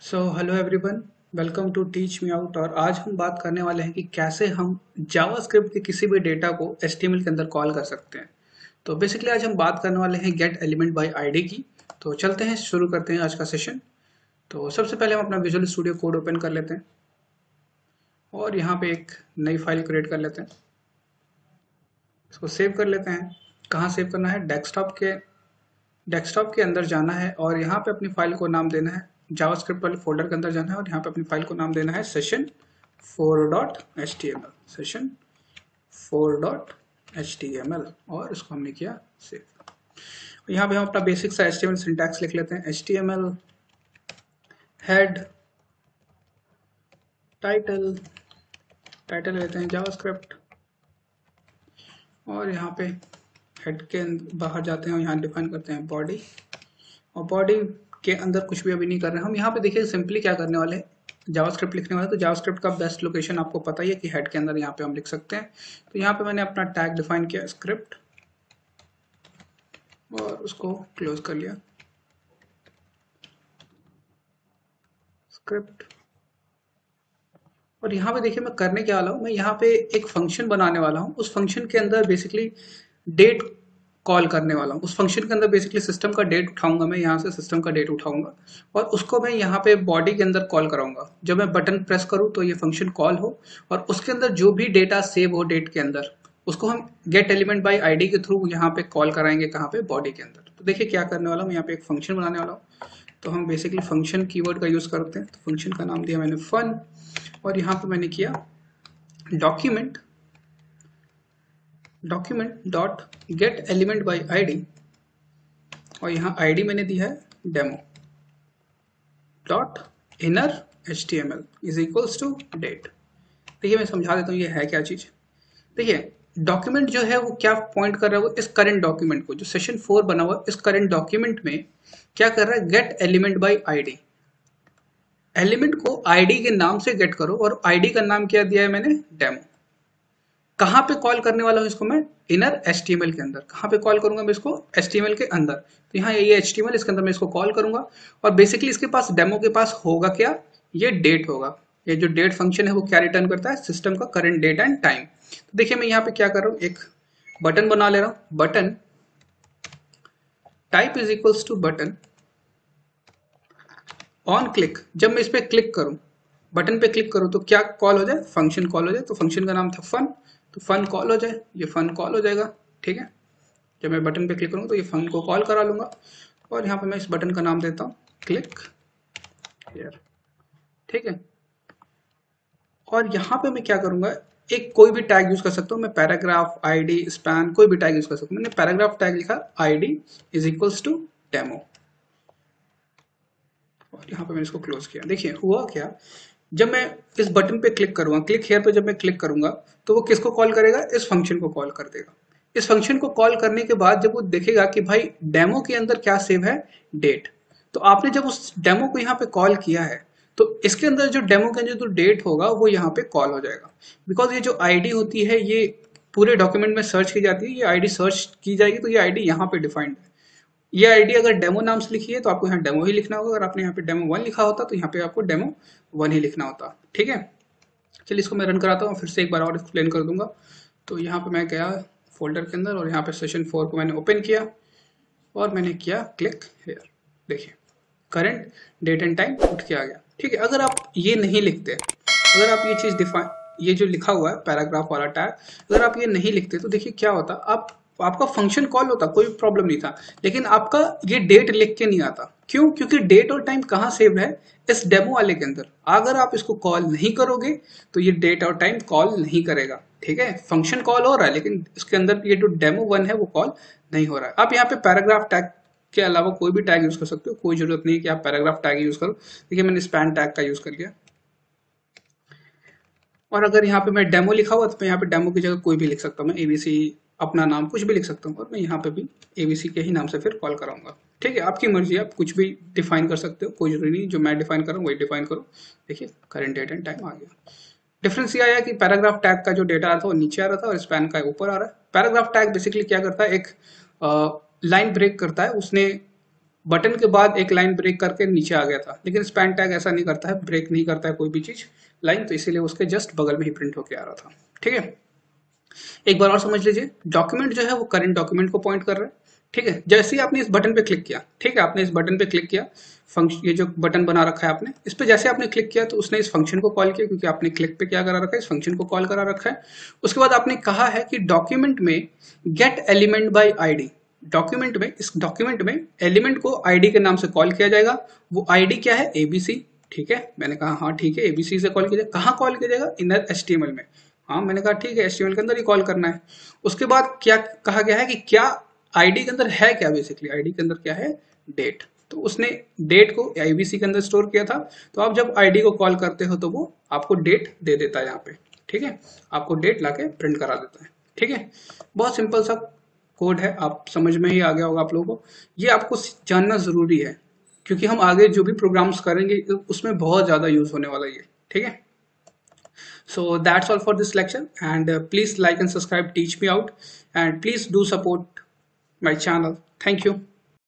Hello everyone, welcome to teach me out. और आज हम बात करने वाले हैं कि कैसे हम जावास्क्रिप्ट के किसी भी डेटा को एचटीएमएल के अंदर कॉल कर सकते हैं। तो बेसिकली आज हम बात करने वाले हैं गेट एलिमेंट बाय आईडी की। तो चलते हैं, शुरू करते हैं आज का सेशन। तो सबसे पहले हम अपना विजुअल स्टूडियो कोड ओपन कर लेते हैं और यहाँ पे एक नई फाइल क्रिएट कर लेते हैं। इसको सेव कर लेते हैं। कहाँ सेव करना है? डेस्कटॉप के अंदर जाना है और यहाँ पे अपनी फाइल को नाम देना है, जावास्क्रिप्ट वाले फोल्डर के अंदर जाना है और यहाँ पे अपनी फाइल को नाम देना है session4.html, session4.html। और इसको हमने किया सेव। यहाँ पे हम अपना बेसिक सा HTML सिंटैक्स लिख लेते हैं। HTML हेड टाइटल लेते हैं जावास्क्रिप्ट और यहाँ पे हेड के बाहर जाते हैं और यहाँ डिफाइन करते हैं बॉडी। और बॉडी के अंदर कुछ भी अभी नहीं कर रहे हैं हम। यहाँ पे देखिए सिंपली क्या करने वाले हैं, जावास्क्रिप्ट लिखने वाले। तो जावास्क्रिप्ट का बेस्ट लोकेशन आपको पता ही है कि हेड के अंदर यहाँ पे हम लिख सकते हैं। तो यहाँ पे मैंने अपना टैग डिफाइन किया स्क्रिप्ट और उसको क्लोज कर लिया स्क्रिप्ट। और यहाँ पे देखिए मैं करने क्या वाला हूँ, मैं यहाँ पे एक फंक्शन बनाने वाला हूँ। उस फंक्शन के अंदर बेसिकली डेट कॉल करने वाला हूँ। उस फंक्शन के अंदर बेसिकली सिस्टम का डेट उठाऊंगा, मैं यहाँ से सिस्टम का डेट उठाऊंगा और उसको मैं यहाँ पे बॉडी के अंदर कॉल कराऊंगा। जब मैं बटन प्रेस करूँ तो ये फंक्शन कॉल हो और उसके अंदर जो भी डेटा सेव हो डेट के अंदर उसको हम गेट एलिमेंट बाय आईडी के थ्रू यहाँ पे कॉल कराएंगे। कहाँ पे? बॉडी के अंदर। तो देखिए क्या करने वाला हूँ, यहाँ पे एक फंक्शन बनाने वाला हूँ। तो हम बेसिकली फंक्शन कीवर्ड का यूज करते हैं। तो फंक्शन का नाम दिया मैंने फन और यहाँ पे मैंने किया document dot get element by ID और यहाँ आईडी मैंने दी है demo dot inner HTML is equals to date. देखिए मैं समझा देता हूँ ये है क्या चीज। देखिए डॉक्यूमेंट जो है वो क्या पॉइंट कर रहा है, वो इस करंट डॉक्यूमेंट को, जो सेशन 4 बना हुआ है इस करंट डॉक्यूमेंट में क्या कर रहा है, gate element by ID. Element को आईडी के नाम से गेट करो और आईडी का नाम क्या दिया है मैंने, डेमो। कहाँ पे कॉल करने वाला हूँ इसको मैं, इनर HTML के अंदर। कहाँ पे कॉल करूंगा मैं इसको, HTML के अंदर। तो यहाँ ये HTML, इसके अंदर मैं इसको कॉल करूंगा और बेसिकली इसके पास डेमो के पास होगा क्या, ये डेट होगा। ये जो डेट फंक्शन है वो क्या रिटर्न करता है, सिस्टम का करंट डेट एंड टाइम। तो देखिए मैं यहाँ पे क्या कर रहा हूँ, एक बटन बना ले रहा हूँ। Button type is equals to button on click. जब मैं इस पर क्लिक करूँ, बटन पे क्लिक करूँ तो क्या कॉल हो जाए, फंक्शन कॉल हो जाए। तो फंक्शन का नाम था फन, तो फन कॉल हो जाए, ये फन कॉल हो जाएगा। ठीक है, जब मैं बटन पे क्लिक करूँगा तो ये फन को कॉल करा लूंगा और यहाँ पे मैं इस बटन का नाम देता हूँ क्लिक हियर। ठीक है, और यहाँ पे मैं क्या करूँगा, एक कोई भी टैग यूज कर सकता हूँ मैं, पैराग्राफ, आईडी, स्पैन, कोई भी टैग यूज कर सकता हूँ। मैंने पैराग्राफ टैग लिखा ID is equals to demo और यहाँ पे मैंने इसको क्लोज किया। देखिए हुआ क्या, जब मैं इस बटन पे क्लिक करूंगा, क्लिक हेयर पे जब मैं क्लिक करूंगा तो वो किसको कॉल करेगा, इस फंक्शन को कॉल कर देगा। इस फंक्शन को कॉल करने के बाद जब वो देखेगा कि भाई डेमो के अंदर क्या सेव है, डेट। तो आपने जब उस डेमो को यहाँ पे कॉल किया है तो इसके अंदर जो डेमो के अंदर जो डेट होगा वो यहाँ पे कॉल हो जाएगा। बिकॉज ये जो आईडी होती है ये पूरे डॉक्यूमेंट में सर्च की जाती है, ये आईडी सर्च की जाएगी तो ये आईडी यहाँ पे डिफाइंड है। ये आईडी अगर डेमो नाम से लिखी है तो आपको यहाँ डेमो ही लिखना होगा। अगर आपने यहाँ पे डेमो 1 लिखा होता तो यहाँ पे आपको डेमो 1 ही लिखना होता। ठीक है, चलिए इसको मैं रन कराता हूँ, फिर से एक बार और एक्सप्लेन कर दूंगा। तो यहाँ पे मैं गया फोल्डर के अंदर और यहाँ पे सेशन 4 को मैंने ओपन किया और मैंने किया क्लिक हेयर। देखिए करंट डेट एंड टाइम उठ के आ गया। ठीक है, अगर आप ये नहीं लिखते, अगर आप ये चीज डिफाइन, ये जो लिखा हुआ है पैराग्राफ वाला टैग, अगर आप ये नहीं लिखते तो देखिए क्या होता, आपका फंक्शन कॉल होता, कोई प्रॉब्लम नहीं था, लेकिन आपका ये डेट लिख के नहीं आता। क्यों? क्योंकि डेट और टाइम कहाँ सेव्ड है, इस डेमो वाले के अंदर। अगर आप इसको कॉल नहीं करोगे तो ये डेट और टाइम कॉल नहीं करेगा। ठीक है, फंक्शन कॉल हो रहा है लेकिन इसके अंदर ये जो डेमो 1 है वो कॉल नहीं हो रहा है। आप यहाँ पे पैराग्राफ टैग के अलावा कोई भी टैग यूज कर सकते हो, कोई जरूरत नहीं है कि आप पैराग्राफ टैग यूज करो। देखिए मैंने स्पैन टैग का यूज कर लिया और अगर यहाँ पे मैं डेमो लिखा हुआ तो मैं यहाँ पे डेमो की जगह कोई भी लिख सकता हूँ, मैं एबीसी अपना नाम कुछ भी लिख सकता हूँ और मैं यहाँ पे भी एबीसी के ही नाम से फिर कॉल कराऊंगा। ठीक है, आपकी मर्जी, आप कुछ भी डिफाइन कर सकते हो, कोई जरूरी नहीं जो मैं डिफाइन कर रहा हूँ वही डिफाइन करो। देखिए करंट डेट एंड टाइम आ गया। डिफरेंस ये आया कि पैराग्राफ टैग का जो डेटा आ रहा था वो नीचे आ रहा था और स्पैन का ऊपर आ रहा है। पैराग्राफ टैग बेसिकली क्या करता है, एक लाइन ब्रेक करता है। उसने बटन के बाद एक लाइन ब्रेक करके नीचे आ गया था, लेकिन स्पैन टैग ऐसा नहीं करता है, ब्रेक नहीं करता है कोई भी चीज लाइन, तो इसीलिए उसके जस्ट बगल में ही प्रिंट होके आ रहा था। ठीक है, एक बार और समझ लीजिए, डॉक्यूमेंट जो है वो करंट डॉक्यूमेंट को पॉइंट कर रहा है। ठीक है, जैसे ही आपने इस बटन पे क्लिक किया, ठीक है, आपने इस बटन पे क्लिक किया, फंक्शन ये जो बटन बना रखा है आपने, इस पे जैसे आपने क्लिक किया तो उसने इस फंक्शन को कॉल किया, क्योंकि आपने क्लिक पे क्या करा रखा है, इस फंक्शन को कॉल करा रखा है। उसके बाद आपने कहा है कि डॉक्यूमेंट में gate element by ID, document में, इस डॉक्यूमेंट में एलिमेंट को आईडी के नाम से कॉल किया जाएगा। वो आईडी क्या है, एबीसी। ठीक है, मैंने कहा हाँ ठीक है, एबीसी से कॉल किया जाएगा। कहाँ कॉल किया जाएगा, इनर एचटीएमएल में। हाँ, मैंने कहा ठीक है, एचटीएमएल के अंदर ही कॉल करना है। उसके बाद क्या कहा गया है कि क्या आईडी के अंदर है, क्या बेसिकली आईडी के अंदर क्या है, डेट। तो उसने डेट को आईबीसी के अंदर स्टोर किया था, तो आप जब आईडी को कॉल करते हो तो वो आपको डेट दे देता है यहाँ पे। ठीक है, आपको डेट लाके प्रिंट करा देता है। ठीक है, बहुत सिंपल सा कोड है, आप समझ में ही आ गया होगा आप लोगों को। ये आपको जानना जरूरी है, क्योंकि हम आगे जो भी प्रोग्राम्स करेंगे उसमें बहुत ज्यादा यूज होने वाला है। ठीक है, so that's all for this lecture, and please like and subscribe, teach me out, and please do support my channel. Thank you.